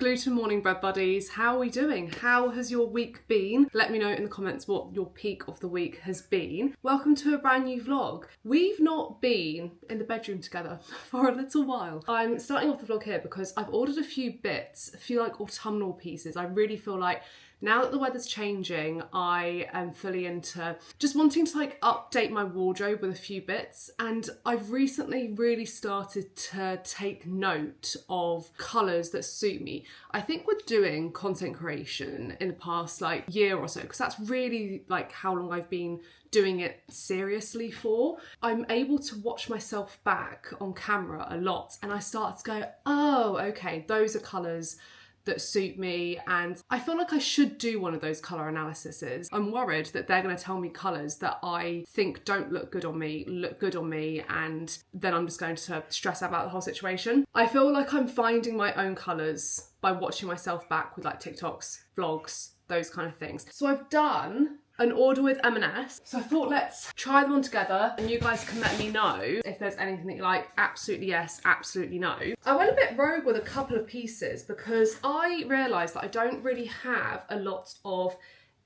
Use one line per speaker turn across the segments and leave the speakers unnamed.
Gluten morning bread buddies, how are we doing? How has your week been? Let me know in the comments what your peak of the week has been. Welcome to a brand new vlog. We've not been in the bedroom together for a little while. I'm starting off the vlog here because I've ordered a few bits, a few like autumnal pieces. I really feel like now that the weather's changing, I am fully into just wanting to like update my wardrobe with a few bits. And I've recently really started to take note of colours that suit me. I think we're doing content creation in the past like year or so, because that's really like how long I've been doing it seriously for. I'm able to watch myself back on camera a lot and I start to go, oh, okay, those are colours that suit me, and I feel like I should do one of those colour analyses. I'm worried that they're going to tell me colours that I think don't look good on me, and then I'm just going to stress out about the whole situation. I feel like I'm finding my own colours by watching myself back with like TikToks, vlogs, those kind of things. So I've done an order with M&S. So I thought let's try them on together and you guys can let me know if there's anything that you like. Absolutely yes, absolutely no. I went a bit rogue with a couple of pieces because I realised that I don't really have a lot of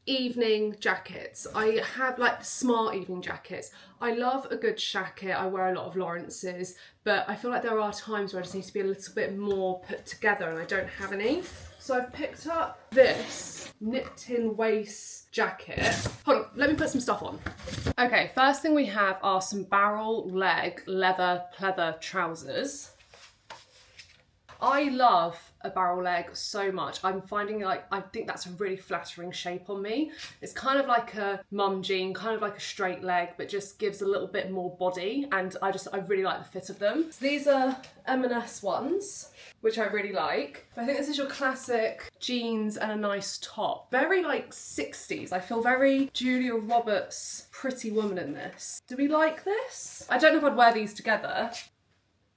evening jackets. I have like smart evening jackets. I love a good jacket. I wear a lot of Lawrence's, but I feel like there are times where I just need to be a little bit more put together and I don't have any. So I've picked up this nipped-in waist jacket. Hold on, let me put some stuff on. Okay, first thing we have are some barrel leg leather pleather trousers. I love a barrel leg so much. I'm finding like, I think that's a really flattering shape on me. It's kind of like a mum jean, kind of like a straight leg, but just gives a little bit more body, and I really like the fit of them. So these are M&S ones, which I really like. I think this is your classic jeans and a nice top. Very like 60s. I feel very Julia Roberts Pretty Woman in this. Do we like this? I don't know if I'd wear these together.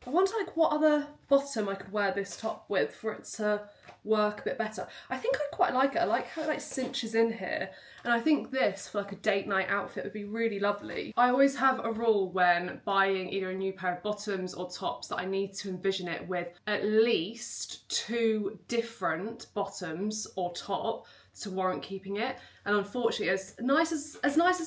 I wonder like what other bottom I could wear this top with for it to work a bit better. I think I quite like it. I like how it like cinches in here, and I think this for like a date night outfit would be really lovely. I always have a rule when buying either a new pair of bottoms or tops that I need to envision it with at least 2 different bottoms or top to warrant keeping it. And unfortunately, as nice as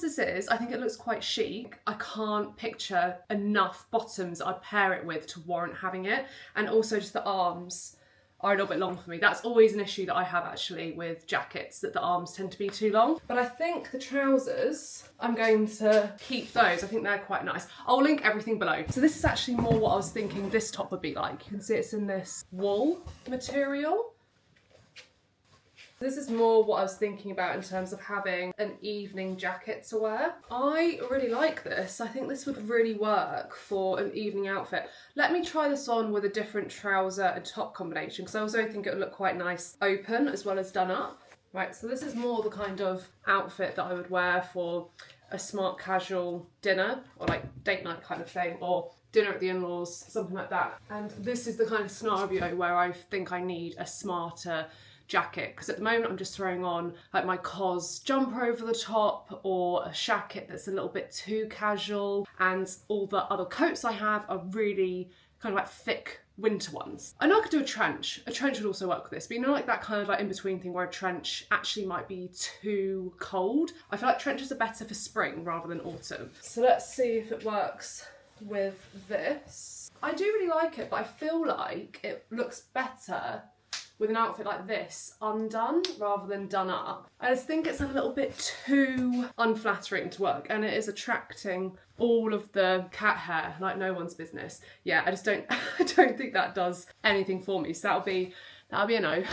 this is, I think it looks quite chic. I can't picture enough bottoms I'd pair it with to warrant having it. And also just the arms are a little bit long for me. That's always an issue that I have actually with jackets, that the arms tend to be too long. But I think the trousers, I'm going to keep those. I think they're quite nice. I'll link everything below. So this is actually more what I was thinking this top would be like. You can see it's in this wool material. This is more what I was thinking about in terms of having an evening jacket to wear. I really like this. I think this would really work for an evening outfit. Let me try this on with a different trouser and top combination, because I also think it would look quite nice open as well as done up. Right, so this is more the kind of outfit that I would wear for a smart casual dinner or like date night kind of thing, or dinner at the in-laws, something like that. And this is the kind of scenario where I think I need a smarter jacket, because at the moment I'm just throwing on like my COS jumper over the top, or a jacket that's a little bit too casual, and all the other coats I have are really kind of like thick winter ones. I know I could do a trench. A trench would also work with this, but you know, like that kind of like in-between thing where a trench actually might be too cold. I feel like trenches are better for spring rather than autumn. So let's see if it works with this. I do really like it, but I feel like it looks better with an outfit like this undone rather than done up. I just think it's a little bit too unflattering to work, and it is attracting all of the cat hair like no one's business. Yeah, I just don't I don't think that does anything for me, so that'll be a no.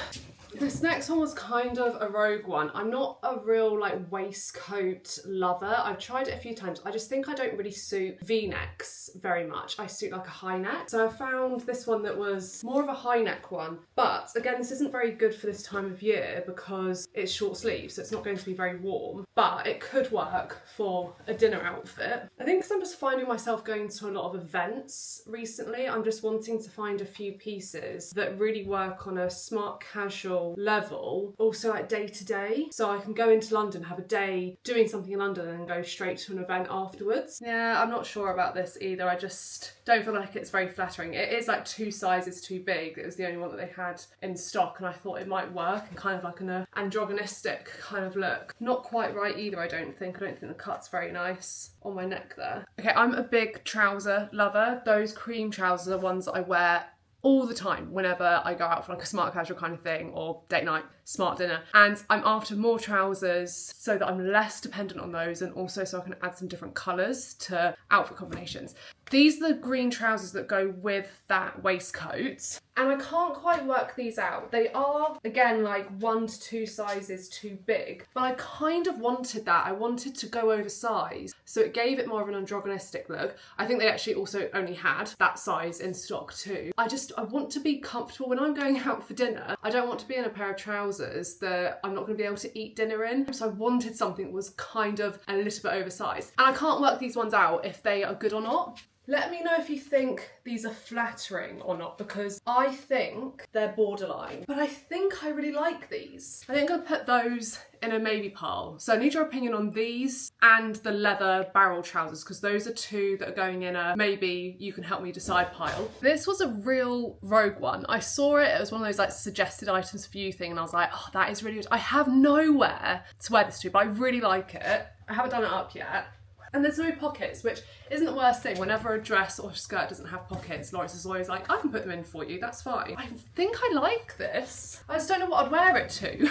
This next one was kind of a rogue one. I'm not a real like waistcoat lover. I've tried it a few times. I just think I don't really suit V-necks very much. I suit like a high neck. So I found this one that was more of a high neck one. But again, this isn't very good for this time of year because it's short sleeve, so it's not going to be very warm. But it could work for a dinner outfit. I think because I'm just finding myself going to a lot of events recently, I'm just wanting to find a few pieces that really work on a smart casual professional level, also like day to day. So I can go into London, have a day doing something in London and then go straight to an event afterwards. Yeah, I'm not sure about this either. I just don't feel like it's very flattering. It is like 2 sizes too big. It was the only one that they had in stock and I thought it might work in kind of like an androgynistic kind of look. Not quite right either, I don't think. I don't think the cut's very nice on my neck there. Okay, I'm a big trouser lover. Those cream trousers are ones that I wear all the time whenever I go out for like a smart casual kind of thing or date night, smart dinner. And I'm after more trousers so that I'm less dependent on those and also so I can add some different colours to outfit combinations. These are the green trousers that go with that waistcoat. And I can't quite work these out. They are, again, like 1 to 2 sizes too big. But I kind of wanted that. I wanted to go oversized. So it gave it more of an androgynistic look. I think they actually also only had that size in stock too. I want to be comfortable. When I'm going out for dinner, I don't want to be in a pair of trousers that I'm not going to be able to eat dinner in. So I wanted something that was kind of a little bit oversized. And I can't work these ones out if they are good or not. Let me know if you think these are flattering or not, because I think they're borderline. But I think I really like these. I think I'm gonna put those in a maybe pile. So I need your opinion on these and the leather barrel trousers, because those are 2 that are going in a maybe you can help me decide pile. This was a real rogue one. I saw it, it was one of those like suggested items for you thing, and I was like, oh, that is really good. I have nowhere to wear this to, but I really like it. I haven't done it up yet. And there's no pockets, which isn't the worst thing. Whenever a dress or a skirt doesn't have pockets, Lawrence is always like, I can put them in for you, that's fine. I think I like this. I just don't know what I'd wear it to.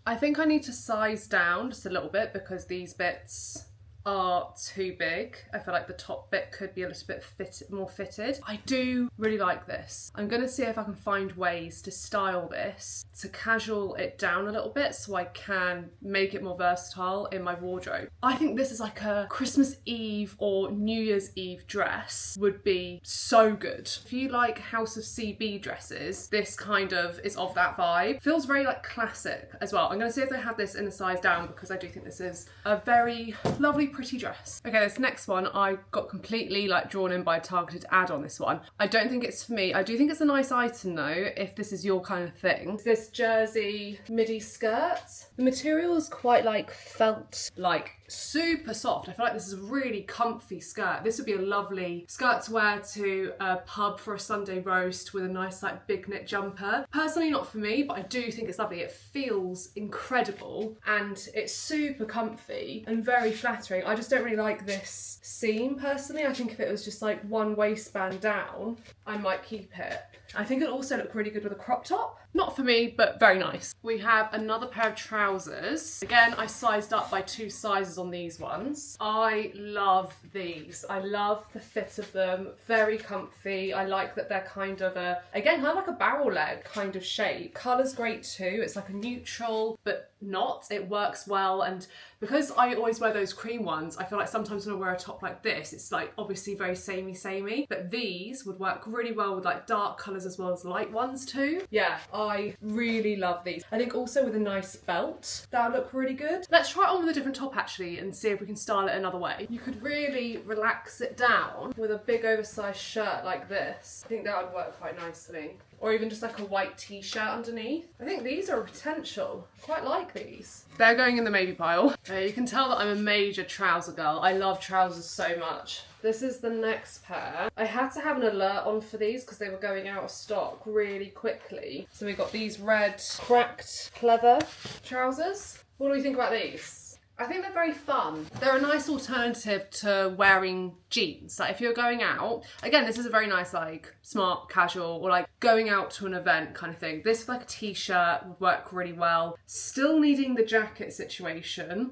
I think I need to size down just a little bit because these bits are too big. I feel like the top bit could be a little bit more fitted. I do really like this. I'm gonna see if I can find ways to style this to casual it down a little bit so I can make it more versatile in my wardrobe. I think this is like a Christmas Eve or New Year's Eve dress would be so good. If you like House of CB dresses, this kind of is of that vibe. Feels very like classic as well. I'm gonna see if they have this in a size down because I do think this is a very lovely pretty dress. Okay, this next one I got completely like drawn in by a targeted ad on this one. I don't think it's for me. I do think it's a nice item though, if this is your kind of thing. It's this jersey midi skirt. The material is quite like felt, like super soft. I feel like this is a really comfy skirt. This would be a lovely skirt to wear to a pub for a Sunday roast with a nice like big knit jumper. Personally not for me, but I do think it's lovely. It feels incredible and it's super comfy and very flattering. I just don't really like this seam personally. I think if it was just like one waistband down, I might keep it. I think it'd also look really good with a crop top. Not for me, but very nice. We have another pair of trousers. Again, I sized up by 2 sizes on these ones. I love these. I love the fit of them. Very comfy. I like that they're kind of a, again, kind of like a barrel leg kind of shape. Colour's great too. It's like a neutral, but not. It works well. And because I always wear those cream ones, I feel like sometimes when I wear a top like this, it's like obviously very samey. But these would work really well with like dark colours as well as light ones too. Yeah, I really love these. I think also with a nice belt, that would look really good. Let's try it on with a different top actually and see if we can style it another way. You could really relax it down with a big oversized shirt like this. I think that would work quite nicely. Or even just like a white t-shirt underneath. I think these are a potential. I quite like these. They're going in the maybe pile. You can tell that I'm a major trouser girl. I love trousers so much. This is the next pair. I had to have an alert on for these because they were going out of stock really quickly. So we got these red cracked pleather trousers. What do we think about these? I think they're very fun. They're a nice alternative to wearing jeans. Like if you're going out, again, this is a very nice like smart casual or like going out to an event kind of thing. This like a t-shirt would work really well. Still needing the jacket situation,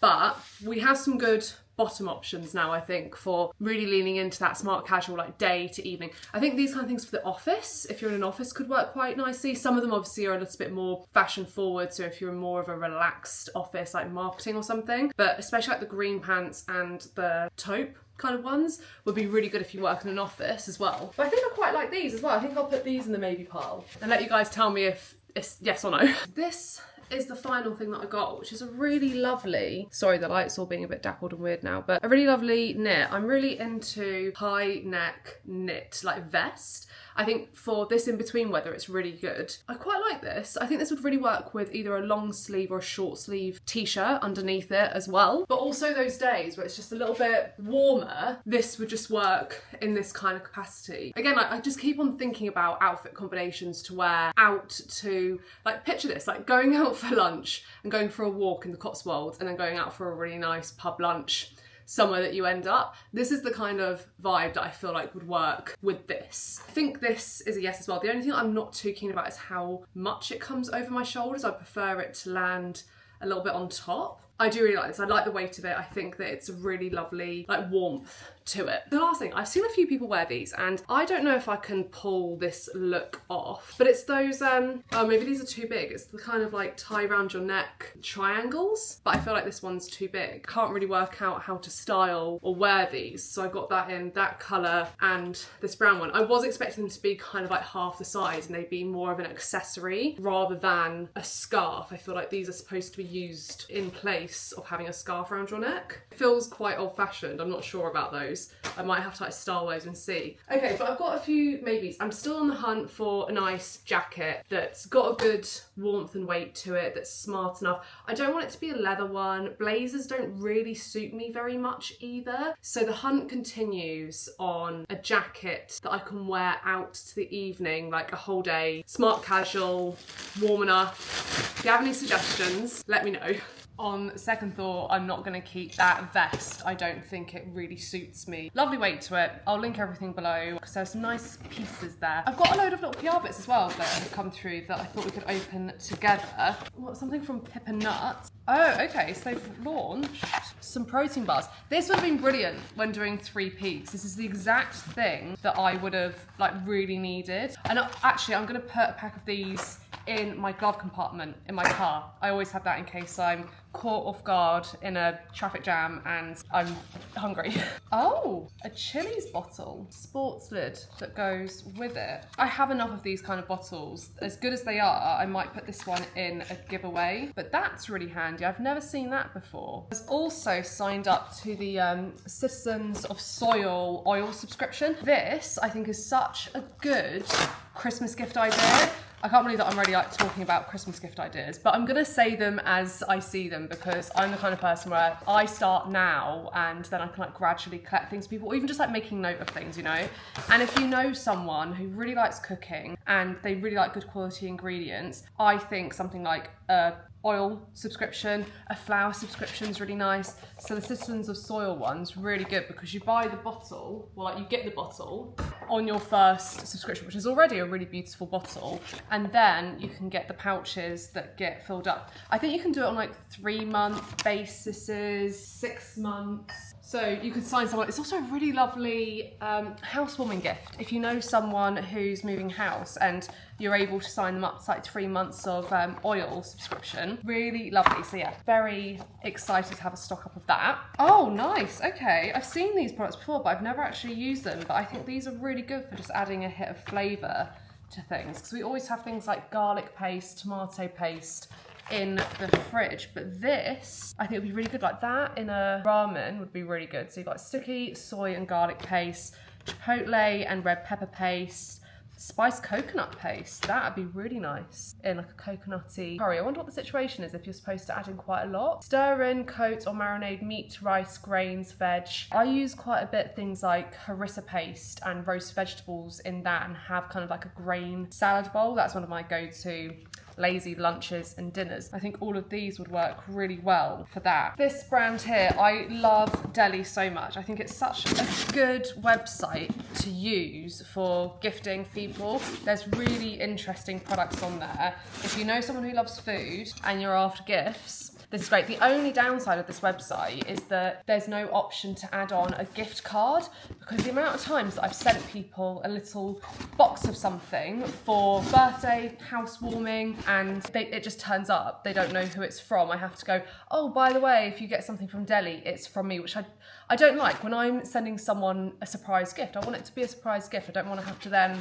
but we have some good bottom options now, I think, for really leaning into that smart casual like day to evening. I think these kind of things for the office, if you're in an office, could work quite nicely. Some of them obviously are a little bit more fashion forward, so if you're in more of a relaxed office like marketing or something, but especially like the green pants and the taupe kind of ones would be really good if you work in an office as well. But I think I quite like these as well. I think I'll put these in the maybe pile and let you guys tell me if it's yes or no. This is the final thing that I got, which is a really lovely, sorry the light's all being a bit dappled and weird now, but a really lovely knit. I'm really into high neck knit, like vest. I think for this in-between weather, it's really good. I quite like this. I think this would really work with either a long sleeve or a short sleeve t-shirt underneath it as well. But also those days where it's just a little bit warmer, this would just work in this kind of capacity. Again, I just keep on thinking about outfit combinations to wear out to, like, picture this, like going out for lunch and going for a walk in the Cotswolds and then going out for a really nice pub lunch somewhere that you end up. This is the kind of vibe that I feel like would work with this. I think this is a yes as well. The only thing I'm not too keen about is how much it comes over my shoulders. I prefer it to land a little bit on top. I do really like this. I like the weight of it. I think that it's a really lovely, like, warmth to it. The last thing, I've seen a few people wear these and I don't know if I can pull this look off, but it's those, oh, maybe these are too big. It's the kind of like tie around your neck triangles, but I feel like this one's too big. Can't really work out how to style or wear these. So I got that in that colour and this brown one. I was expecting them to be kind of like half the size and they'd be more of an accessory rather than a scarf. I feel like these are supposed to be used in place of having a scarf around your neck. It feels quite old-fashioned. I'm not sure about those. I might have to like style those and see. Okay, but I've got a few maybes. I'm still on the hunt for a nice jacket that's got a good warmth and weight to it, that's smart enough. I don't want it to be a leather one. Blazers don't really suit me very much either. So the hunt continues on a jacket that I can wear out to the evening, like a whole day, smart casual, warm enough. If you have any suggestions, let me know. On second thought, I'm not going to keep that vest. I don't think it really suits me. Lovely weight to it. I'll link everything below because there's some nice pieces there. I've got a load of little PR bits as well that have come through that I thought we could open together. What, something from Pip and Nut? Oh, okay, so they've launched some protein bars. This would have been brilliant when doing 3 peaks. This is the exact thing that I would have like really needed. And actually, I'm going to put a pack of these in my glove compartment in my car. I always have that in case I'm caught off guard in a traffic jam and I'm hungry. Oh, a Chili's bottle, sports lid that goes with it. I have enough of these kind of bottles. As good as they are, I might put this one in a giveaway, but that's really handy. I've never seen that before. I was also signed up to the Citizens of Soil oil subscription. This, I think, is such a good Christmas gift idea. I can't believe that I'm already like talking about Christmas gift ideas, but I'm gonna say them as I see them because I'm the kind of person where I start now and then I can like gradually collect things for people, or even just like making note of things, you know? And if you know someone who really likes cooking and they really like good quality ingredients, I think something like a oil subscription, a flour subscription is really nice. So the Citizens of Soil one's really good because you buy the bottle, well, like you get the bottle on your first subscription, which is already a really beautiful bottle, and then you can get the pouches that get filled up. I think you can do it on like 3-month bases, 6 months. So you could sign someone. It's also a really lovely housewarming gift. If you know someone who's moving house and you're able to sign them up to like 3 months of oil subscription. Really lovely. So yeah, very excited to have a stock up of that. Oh, nice. Okay. I've seen these products before, but I've never actually used them. But I think these are really good for just adding a hit of flavour to things. Because we always have things like garlic paste, tomato paste in the fridge, but this I think would be really good. Like that in a ramen would be really good. So you've got sticky soy and garlic paste, chipotle and red pepper paste, spiced coconut paste. That'd be really nice in like a coconutty curry. I wonder what the situation is if you're supposed to add in quite a lot. Stir in, coat or marinade meat, rice, grains, veg. I use quite a bit things like harissa paste and roast vegetables in that and have kind of like a grain salad bowl. That's one of my go-to lazy lunches and dinners. I think all of these would work really well for that. This brand here, I love Delli so much. I think it's such a good website to use for gifting people. There's really interesting products on there. If you know someone who loves food and you're after gifts, this is great. The only downside of this website is that there's no option to add on a gift card, because the amount of times that I've sent people a little box of something for birthday, housewarming, and it just turns up. They don't know who it's from. I have to go, oh, by the way, if you get something from Delli, it's from me, which I don't like. When I'm sending someone a surprise gift, I want it to be a surprise gift. I don't want to have to then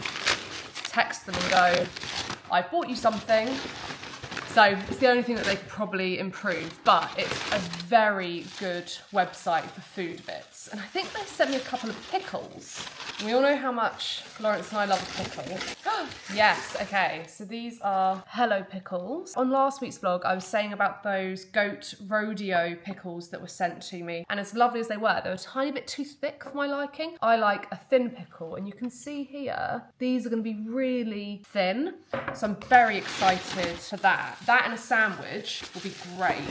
text them and go, I bought you something. So it's the only thing that they could probably improve, but it's a very good website for food bits. bits. And I think they sent me a couple of pickles. We all know how much Lawrence and I love a pickle. Yes, okay, so these are Hello pickles. On last week's vlog, I was saying about those goat rodeo pickles that were sent to me. And as lovely as they were a tiny bit too thick for my liking. I like a thin pickle, and you can see here, these are gonna be really thin. So I'm very excited for that. That and a sandwich will be great.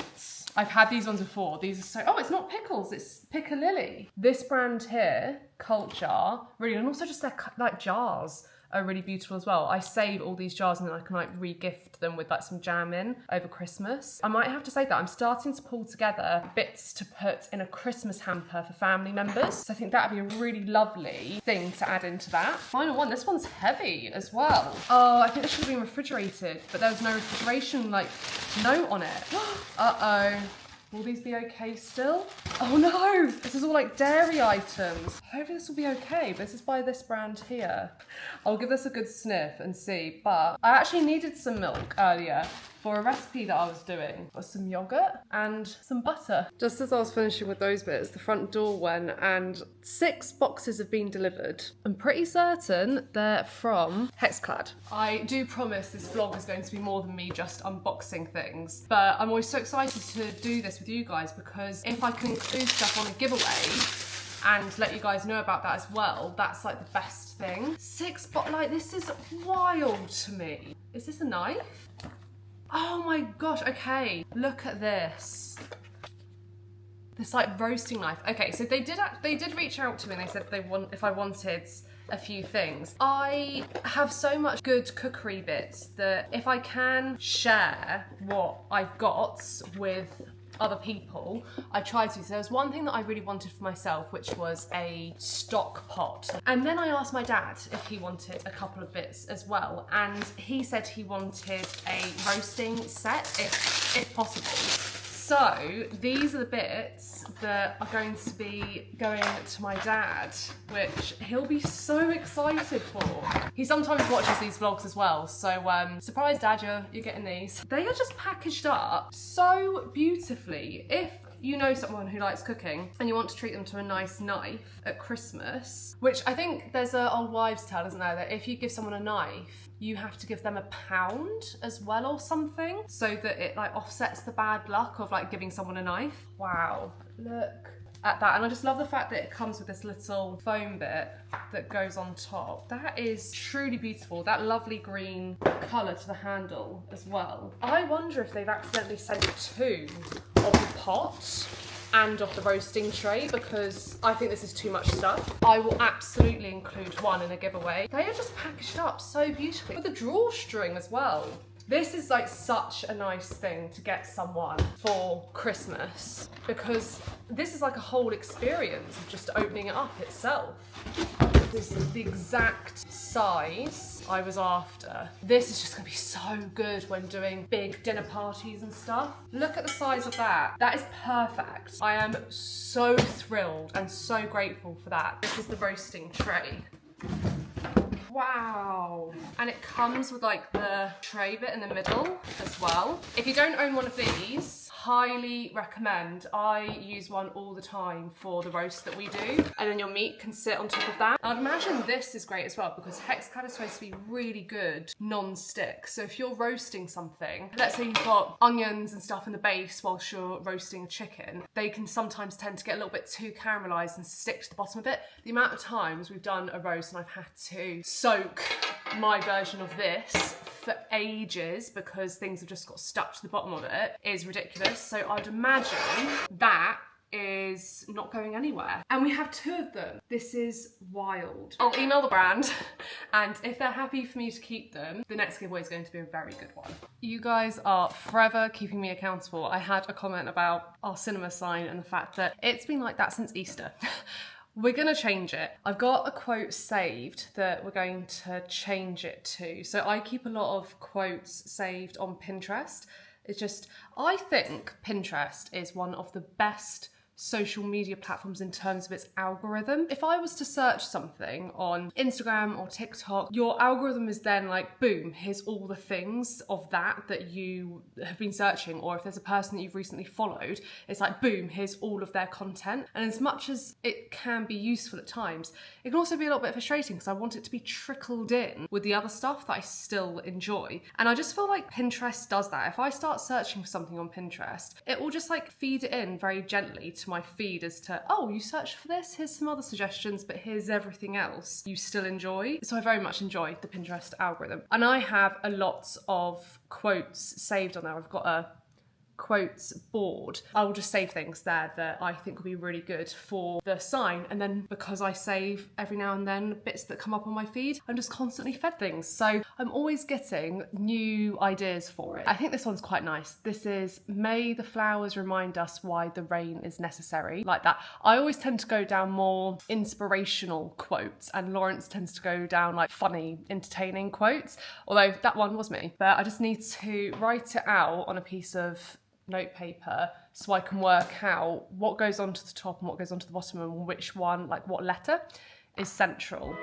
I've had these ones before. These are so, oh, it's not pickles, it's Piccalilli. This brand here, Culture, really, and also just their like jars are really beautiful as well. I save all these jars and then I can like re-gift them with like some jam in over Christmas. I might have to say that I'm starting to pull together bits to put in a Christmas hamper for family members. So I think that'd be a really lovely thing to add into that. Final one, this one's heavy as well. Oh, I think this should have been refrigerated, but there was no refrigeration like note on it. Uh-oh. Will these be okay still? Oh no, this is all like dairy items. Hopefully this will be okay, but this is by this brand here. I'll give this a good sniff and see, but I actually needed some milk earlier for a recipe that I was doing. Got some yogurt and some butter. Just as I was finishing with those bits, the front door went and 6 boxes have been delivered. I'm pretty certain they're from Hexclad. I do promise this vlog is going to be more than me just unboxing things, but I'm always so excited to do this with you guys because if I can include stuff on a giveaway and let you guys know about that as well, that's like the best thing. 6 like this is wild to me. Is this a knife? Oh my gosh, okay, look at this. This like roasting knife. Okay, so they did reach out to me and they said if I wanted a few things. I have so much good cookery bits that if I can share what I've got with other people, I try to. So there was one thing that I really wanted for myself, which was a stock pot. And then I asked my dad if he wanted a couple of bits as well. And he said he wanted a roasting set, if possible. So these are the bits that are going to be going to my dad, which he'll be so excited for. He sometimes watches these vlogs as well, so surprise dad, you're getting these. They are just packaged up so beautifully. If you know someone who likes cooking and you want to treat them to a nice knife at Christmas, which I think there's an old wives' tale, isn't there, that if you give someone a knife, you have to give them £1 as well or something, so that it like offsets the bad luck of like giving someone a knife. Wow, look at that. And I just love the fact that it comes with this little foam bit that goes on top. That is truly beautiful. That lovely green colour to the handle as well. I wonder if they've accidentally sent 2 of the pot and of the roasting tray, because I think this is too much stuff. I will absolutely include one in a giveaway. They are just packaged up so beautifully with a drawstring as well. This is like such a nice thing to get someone for Christmas, because this is like a whole experience of just opening it up itself. This is the exact size I was after. This is just gonna be so good when doing big dinner parties and stuff. Look at the size of that. That is perfect. I am so thrilled and so grateful for that. This is the roasting tray. Wow. And it comes with like the tray bit in the middle as well. If you don't own one of these, highly recommend. I use one all the time for the roast that we do, and then your meat can sit on top of that. I'd imagine this is great as well because Hexclad is supposed to be really good non-stick. So if you're roasting something, let's say you've got onions and stuff in the base whilst you're roasting a chicken, they can sometimes tend to get a little bit too caramelised and stick to the bottom of it. The amount of times we've done a roast and I've had to soak my version of this for ages because things have just got stuck to the bottom of it is ridiculous. So I'd imagine that is not going anywhere. And we have 2 of them. This is wild. I'll email the brand, and if they're happy for me to keep them, the next giveaway is going to be a very good one. You guys are forever keeping me accountable. I had a comment about our cinema sign and the fact that it's been like that since Easter. We're gonna change it. I've got a quote saved that we're going to change it to. So I keep a lot of quotes saved on Pinterest. It's just, I think Pinterest is one of the best social media platforms in terms of its algorithm. If I was to search something on Instagram or TikTok, your algorithm is then like, boom, here's all the things of that you have been searching. Or if there's a person that you've recently followed, it's like, boom, here's all of their content. And as much as it can be useful at times, it can also be a little bit frustrating because I want it to be trickled in with the other stuff that I still enjoy. And I just feel like Pinterest does that. If I start searching for something on Pinterest, it will just like feed it in very gently to my feed as to, oh, you searched for this, here's some other suggestions, but here's everything else you still enjoy. So I very much enjoy the Pinterest algorithm. And I have a lot of quotes saved on there. I've got a quotes board. I will just save things there that I think will be really good for the sign, and then because I save every now and then bits that come up on my feed, I'm just constantly fed things, so I'm always getting new ideas for it. I think this one's quite nice. This is, may the flowers remind us why the rain is necessary, like that. I always tend to go down more inspirational quotes, and Lawrence tends to go down like funny, entertaining quotes, although that one was me. But I just need to write it out on a piece of notepaper so I can work out what goes onto the top and what goes onto the bottom and which one, like what letter is central.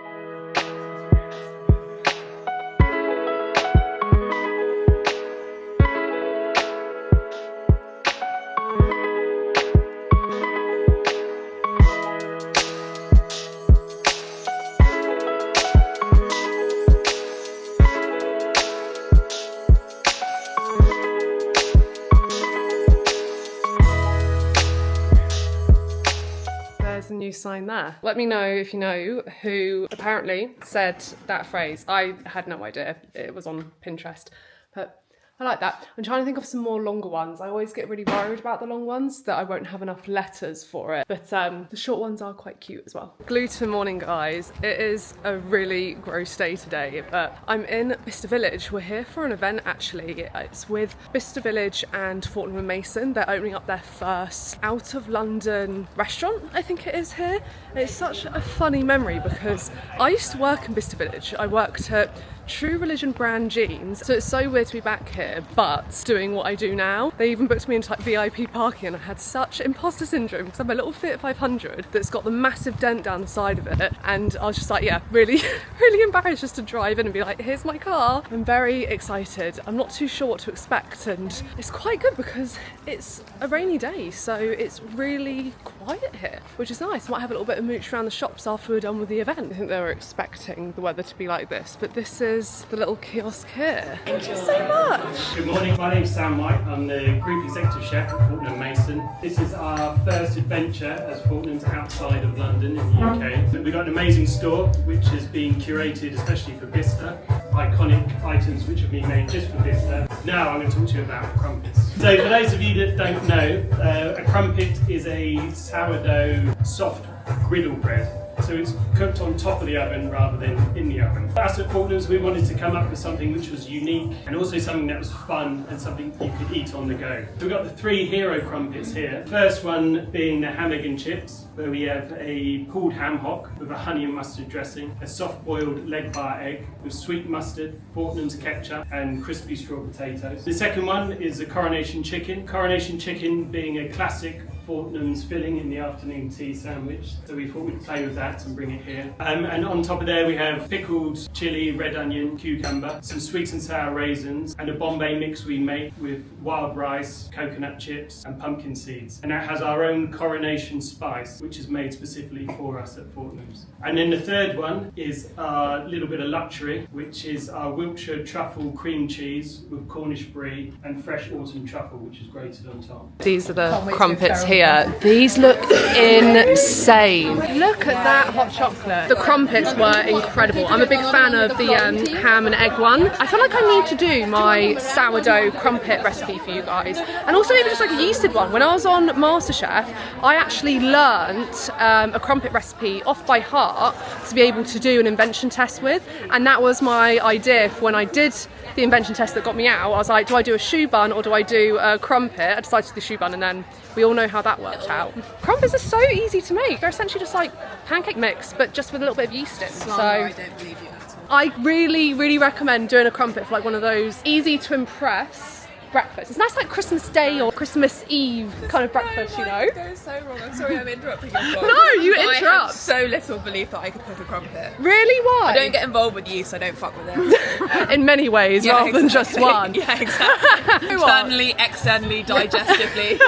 A new sign there. Let me know if you know who apparently said that phrase. I had no idea. It was on Pinterest, but I like that. I'm trying to think of some more longer ones. I always get really worried about the long ones that I won't have enough letters for it, but the short ones are quite cute as well. Gluten morning, guys. It is a really gross day today, but I'm in Bicester Village. We're here for an event actually. It's with Bicester Village and Fortnum Mason. They're opening up their first out of London restaurant, I think it is here. And it's such a funny memory because I used to work in Bicester Village. I worked at True Religion brand jeans, so it's so weird to be back here but doing what I do now. They even booked me into like VIP parking and I had such imposter syndrome because I have a little Fiat 500 that's got the massive dent down the side of it, and I was just like, yeah, really really embarrassed just to drive in and be like, here's my car. I'm very excited. I'm not too sure what to expect, and it's quite good because it's a rainy day, so it's really quiet here, which is nice. I might have a little bit of mooch around the shops after we're done with the event. I think they were expecting the weather to be like this, but this is the little kiosk here. Thank you so much.
Good morning, my name's Sam White. I'm the Group Executive Chef at Fortnum Mason. This is our first adventure as Fortnum's outside of London in the UK. We've got an amazing store which has been curated especially for Bicester. Iconic items which have been made just for Bicester. Now I'm going to talk to you about crumpets. So for those of you that don't know, a crumpet is a sourdough soft griddle bread. So it's cooked on top of the oven rather than in the oven. Us at Fortnum's, we wanted to come up with something which was unique and also something that was fun and something you could eat on the go. So we've got the three hero crumpets here. First one being the ham, egg and chips, where we have a pulled ham hock with a honey and mustard dressing, a soft boiled leg bar egg with sweet mustard, Fortnum's ketchup and crispy straw potatoes. The second one is a coronation chicken. Coronation chicken being a classic Fortnum's filling in the afternoon tea sandwich, so we thought we'd play with that and bring it here. And on top of there we have pickled chili, red onion, cucumber, some sweet and sour raisins, and a Bombay mix we make with wild rice, coconut chips and pumpkin seeds. And that has our own coronation spice, which is made specifically for us at Fortnum's. And then the third one is our little bit of luxury, which is our Wiltshire truffle cream cheese with Cornish brie and fresh autumn truffle, which is grated on top.
These are the crumpets here. These look insane. Look at that hot chocolate. The crumpets were incredible. I'm a big fan of the ham and egg one. I feel like I need to do my sourdough crumpet recipe for you guys, and also maybe just like a yeasted one. When I was on MasterChef, I actually learnt a crumpet recipe off by heart to be able to do an invention test with, and that was my idea for when I did the invention test that got me out. I was like, do I do a choux bun or do I do a crumpet? I decided to do the choux bun, and then we all know how that worked out. Crumpets are so easy to make. They're essentially just like pancake mix, but just with a little bit of yeast in. So
I don't believe you at all.
I really, really recommend doing a crumpet for like one of those easy to impress breakfast. It's nice like Christmas Day or Christmas Eve kind of breakfast, you know?
That is so wrong. I'm sorry I'm interrupting your vlog.
No, you
But
interrupt.
I have so little belief that I could cook a crumpet.
Really? Why?
I don't get involved with you, so I don't fuck with it.
In many ways, rather than just one.
Yeah, exactly. Internally, externally, digestively.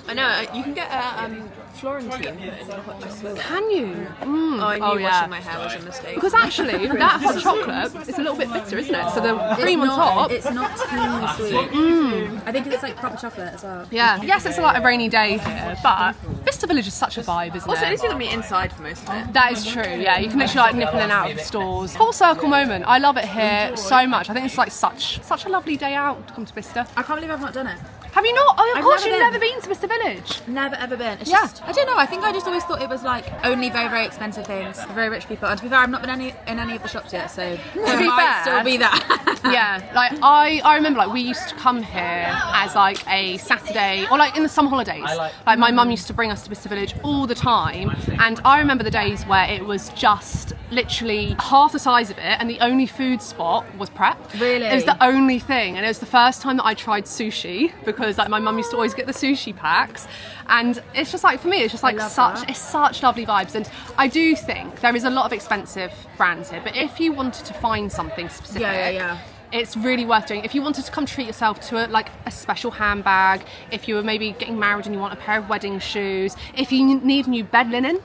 I know, you can get a Florentine in the hot chocolate.
Can you?
Oh, I knew washing my hair was a mistake.
Because actually, that hot chocolate is a little bit bitter, isn't it? So the cream on top.
It's not too sweet. I think it's like proper chocolate as well.
Yeah. Yes, it's like a rainy day here, but Bicester Village is such a vibe, isn't
Also, at
it?
least you're going to be inside for most of it.
That is true, yeah. You can literally like nip in and out of the stores. Full circle moment. I love it here so much. I think it's like such a lovely day out to come to Bicester.
I can't believe I've not done it.
Have you not? Oh, of course,
never
you've
been.
never been to Bicester Village.
Never ever been. It's
Yeah.
just, I don't know. I think I just always thought it was like only very, very expensive things for very rich people. And to be fair, I've not been in any of the shops yet, so
To be
might
fair,
still be that.
Yeah, like I remember like we used to come here as like a Saturday or like in the summer holidays. Like my mum used to bring us to Bicester Village all the time, and I remember the days where it was just literally half the size of it, and the only food spot was prep.
Really?
It was the only thing, and it was the first time that I tried sushi because like my mum used to always get the sushi packs, and it's just like for me, it's just like it's such lovely vibes. And I do think there is a lot of expensive brands here, but if you wanted to find something specific,
Yeah.
it's really worth doing. If you wanted to come treat yourself to a special handbag, if you were maybe getting married and you want a pair of wedding shoes, if you need new bed linen,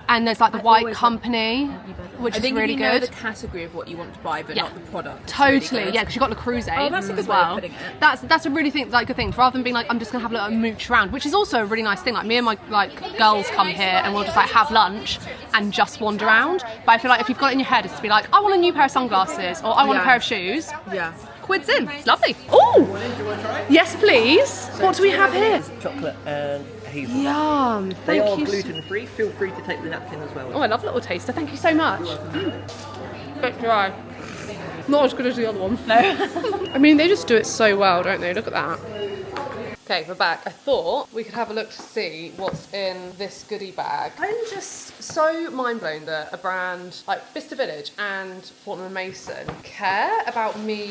and there's like the White Company, which
I
is
think
really
if you know
good.
the category of what you want to buy, but not the product. it's
Totally,
really good.
yeah, because you've got Le Creuset
Oh, that's a good
as
way of
well.
putting it.
That's a really good thing. Rather than being like, I'm just gonna have a little mooch around, which is also a really nice thing. Like me and my girls come here and we'll just like have lunch and just wander around. But I feel like if you've got it in your head, it's to be like, I want a new pair of sunglasses or I want a pair of shoes.
Yeah.
Quids in. It's lovely. Oh, yes, please. What do we have here?
Chocolate and hazelnut.
Yum.
They
Thank
are
you.
gluten free. Feel free to take the napkin as well.
Oh, I love a little taster. Thank you so much. Bit dry. Not as good as the other one. No. I mean, they just do it so well, don't they? Look at that. Okay, we're back. I thought we could have a look to see what's in this goodie bag. I'm just so mind blown that a brand like Bicester Village and Fortnum Mason care about me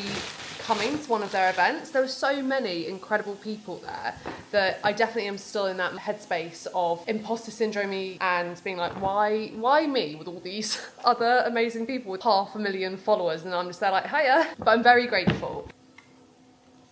coming to one of their events. There were so many incredible people there that I definitely am still in that headspace of imposter syndrome and being like, why me with all these other amazing people with 500,000 followers, and I'm just there like, hiya. But I'm very grateful.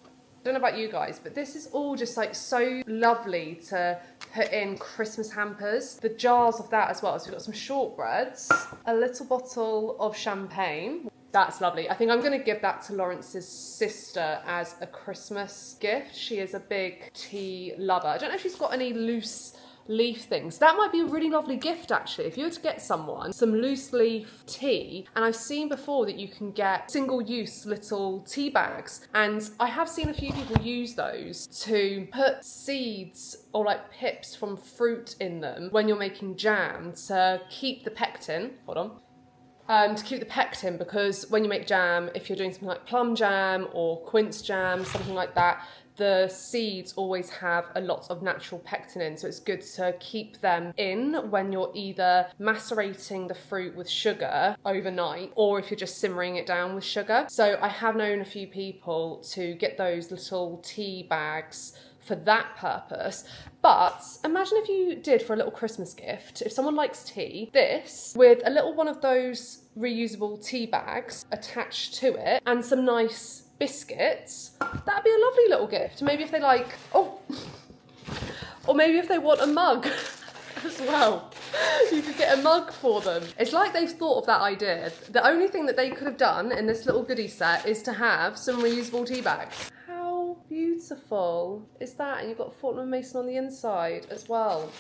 I don't know about you guys, but this is all just like so lovely to put in Christmas hampers. The jars of that as well. So we've got some shortbreads, a little bottle of champagne. That's lovely. I think I'm going to give that to Lawrence's sister as a Christmas gift. She is a big tea lover. I don't know if she's got any loose leaf things. That might be a really lovely gift actually. If you were to get someone some loose leaf tea, and I've seen before that you can get single use little tea bags, and I have seen a few people use those to put seeds or like pips from fruit in them when you're making jam to keep the pectin. Hold on. To keep the pectin, because when you make jam, if you're doing something like plum jam or quince jam, something like that, the seeds always have a lot of natural pectin in, so it's good to keep them in when you're either macerating the fruit with sugar overnight or if you're just simmering it down with sugar. So I have known a few people to get those little tea bags for that purpose. But imagine if you did for a little Christmas gift, if someone likes tea, this with a little one of those reusable tea bags attached to it and some nice biscuits, that'd be a lovely little gift. Maybe if they like, or maybe if they want a mug as well, you could get a mug for them. It's like they've thought of that idea. The only thing that they could have done in this little goodie set is to have some reusable tea bags. How beautiful is that? And you've got Fortnum Mason on the inside as well.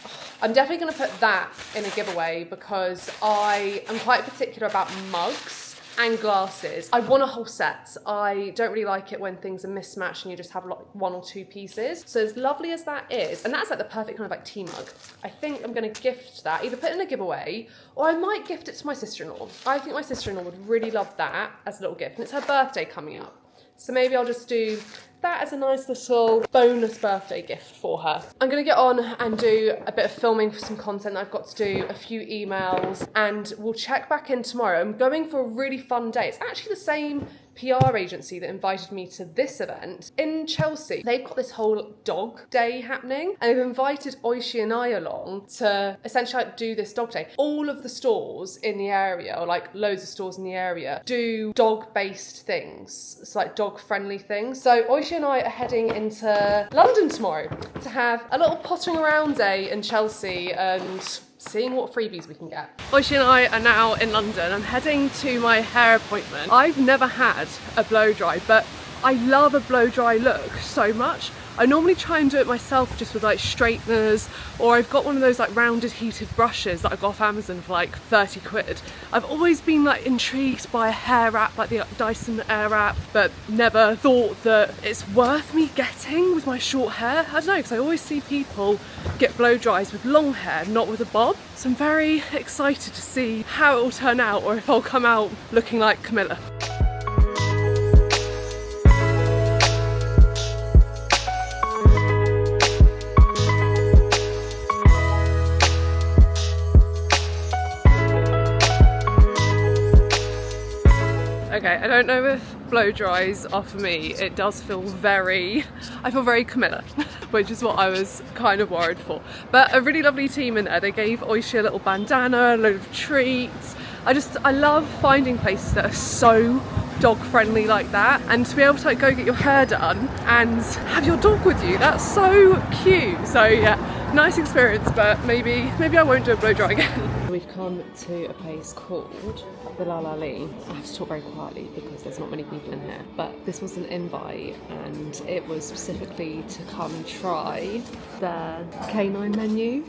I'm definitely going to put that in a giveaway because I am quite particular about mugs and glasses. I want a whole set. I don't really like it when things are mismatched and you just have like one or two pieces. So as lovely as that is, and that's like the perfect kind of like tea mug, I think I'm going to gift that, either put in a giveaway or I might gift it to my sister-in-law. I think my sister-in-law would really love that as a little gift, and it's her birthday coming up. So maybe I'll just do that as a nice little bonus birthday gift for her. I'm going to get on and do a bit of filming for some content that I've got to do, a few emails, and we'll check back in tomorrow. I'm going for a really fun day. It's actually the same PR agency that invited me to this event in Chelsea. They've got this whole dog day happening, and they've invited Oishi and I along to essentially like do this dog day. All of the stores in the area, or like loads of stores in the area, do dog-based things. It's like dog-friendly things. So Oishi and I are heading into London tomorrow to have a little pottering around day in Chelsea and seeing what freebies we can get. Oishi and I are now in London. I'm heading to my hair appointment. I've never had a blow dry, but I love a blow dry look so much. I normally try and do it myself just with like straighteners, or I've got one of those like rounded heated brushes that I got off Amazon for like 30 quid. I've always been like intrigued by a hair wrap, like the Dyson Airwrap, but never thought that it's worth me getting with my short hair. I don't know, because I always see people get blow dries with long hair, not with a bob. So I'm very excited to see how it will turn out, or if I'll come out looking like Camilla. Okay, I don't know if blow dries are for me. It does feel I feel very Camilla, which is what I was kind of worried for. But a really lovely team in there. They gave Oishi a little bandana, a load of treats. I love finding places that are so dog friendly like that, and to be able to like go get your hair done and have your dog with you, that's so cute. So yeah, nice experience, but maybe I won't do a blow dry again. We've come to a place called the LaLee. I have to talk very quietly because there's not many people in here, but this was an invite and it was specifically to come try their canine menu.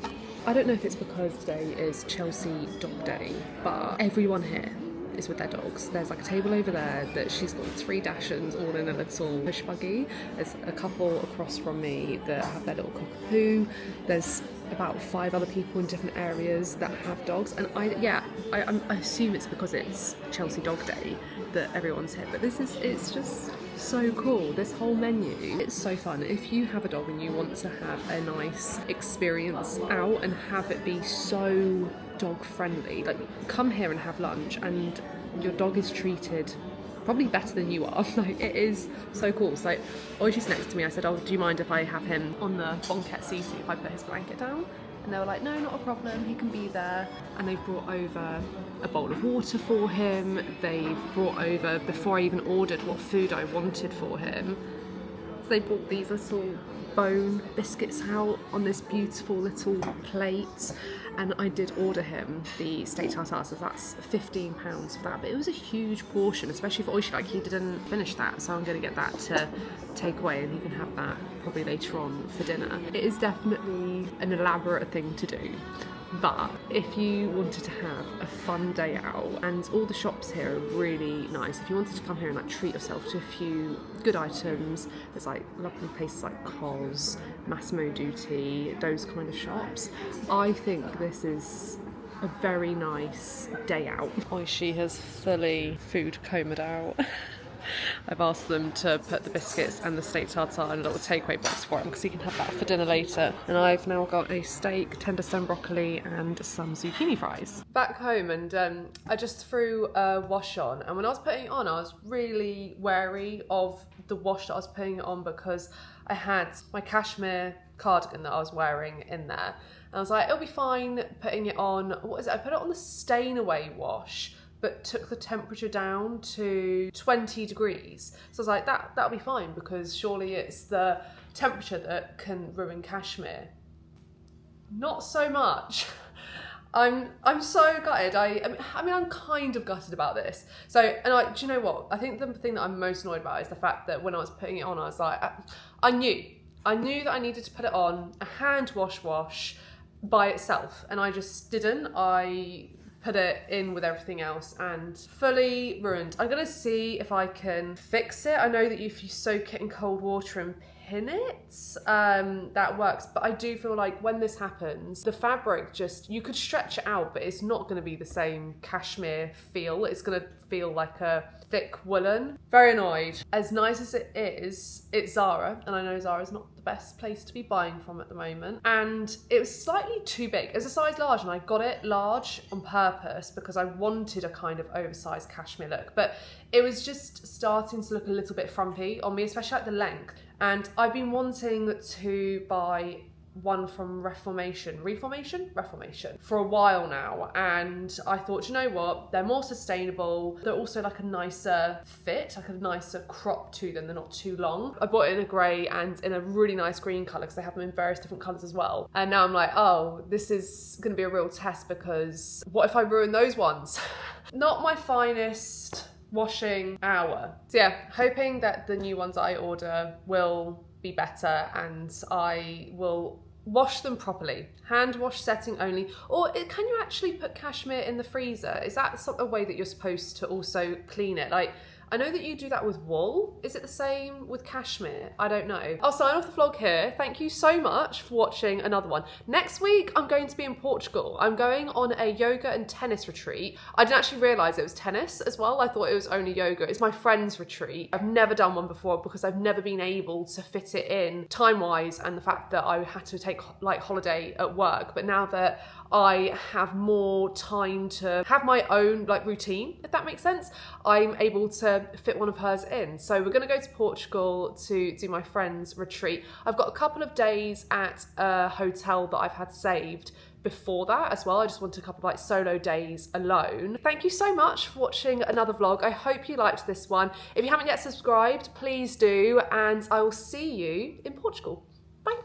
I don't know if it's because today is Chelsea Dog Day, but everyone here is with their dogs. There's like a table over there that she's got 3 Dachshunds all in a little push buggy. There's a couple across from me that have their little cockapoo. There's about 5 other people in different areas that have dogs, and I assume it's because it's Chelsea Dog Day that everyone's here, but it's just so cool. This whole menu, it's so fun. If you have a dog and you want to have a nice experience out and have it be so dog friendly, like come here and have lunch and your dog is treated probably better than you are. Like, it is so cool. So Oishi's next to me. I said, oh, do you mind if I have him on the banquette seat if I put his blanket down? And they were like, no, not a problem, he can be there. And they've brought over a bowl of water for him. They've brought over, before I even ordered what food I wanted for him, they brought these little bone biscuits out on this beautiful little plate. And I did order him the steak tartare, so that's £15 for that. But it was a huge portion, especially for Oishi. Like, he didn't finish that, so I'm going to get that to take away, and he can have that probably later on for dinner. It is definitely an elaborate thing to do, but if you wanted to have a fun day out, and all the shops here are really nice, if you wanted to come here and like treat yourself to a few good items, there's like lovely places like Cos, Massimo Dutti, those kind of shops. I think this is a very nice day out. Oishi has fully food comed out. I've asked them to put the biscuits and the steak tartare in a little takeaway box for him because he can have that for dinner later. And I've now got a steak, tender stem broccoli and some zucchini fries. Back home, and I just threw a wash on, and when I was putting it on I was really wary of the wash that I was putting it on because I had my cashmere cardigan that I was wearing in there, and I was like, it'll be fine putting it on, what is it, I put it on the stain away wash, but took the temperature down to 20 degrees. So I was like, that'll be fine because surely it's the temperature that can ruin cashmere. Not so much. I'm so gutted. I mean, I'm kind of gutted about this. So, and do you know what? I think the thing that I'm most annoyed about is the fact that when I was putting it on, I was like, I knew that I needed to put it on a hand wash by itself, and I just didn't. I put it in with everything else and fully ruined. I'm gonna see if I can fix it. I know that if you soak it in cold water and pin it, that works. But I do feel like when this happens, the fabric just, you could stretch it out, but it's not going to be the same cashmere feel. It's going to feel like a thick woolen. Very annoyed. As nice as it is, it's Zara, and I know Zara's not the best place to be buying from at the moment. And it was slightly too big. It's a size large, and I got it large on purpose because I wanted a kind of oversized cashmere look. But it was just starting to look a little bit frumpy on me, especially at the length. And I've been wanting to buy one from Reformation for a while now, and I thought, you know what, they're more sustainable, they're also like a nicer fit, like a nicer crop to them, they're not too long. I bought it in a grey and in a really nice green colour because they have them in various different colours as well, and now I'm like, oh, this is going to be a real test because what if I ruin those ones? Not my finest washing hour. So yeah, hoping that the new ones I order will be better and I will wash them properly. Hand wash setting only. Or can you actually put cashmere in the freezer? Is that a way that you're supposed to also clean it? Like, I know that you do that with wool. Is it the same with cashmere? I don't know. I'll sign off the vlog here. Thank you so much for watching another one. Next week, I'm going to be in Portugal. I'm going on a yoga and tennis retreat. I didn't actually realise it was tennis as well. I thought it was only yoga. It's my friend's retreat. I've never done one before because I've never been able to fit it in time-wise, and the fact that I had to take like holiday at work. But now that I have more time to have my own like routine, if that makes sense, I'm able to fit one of hers in. So we're going to go to Portugal to do my friend's retreat. I've got a couple of days at a hotel that I've had saved before that as well. I just want a couple of like solo days alone. Thank you so much for watching another vlog. I hope you liked this one. If you haven't yet subscribed, please do, and I will see you in Portugal. Bye.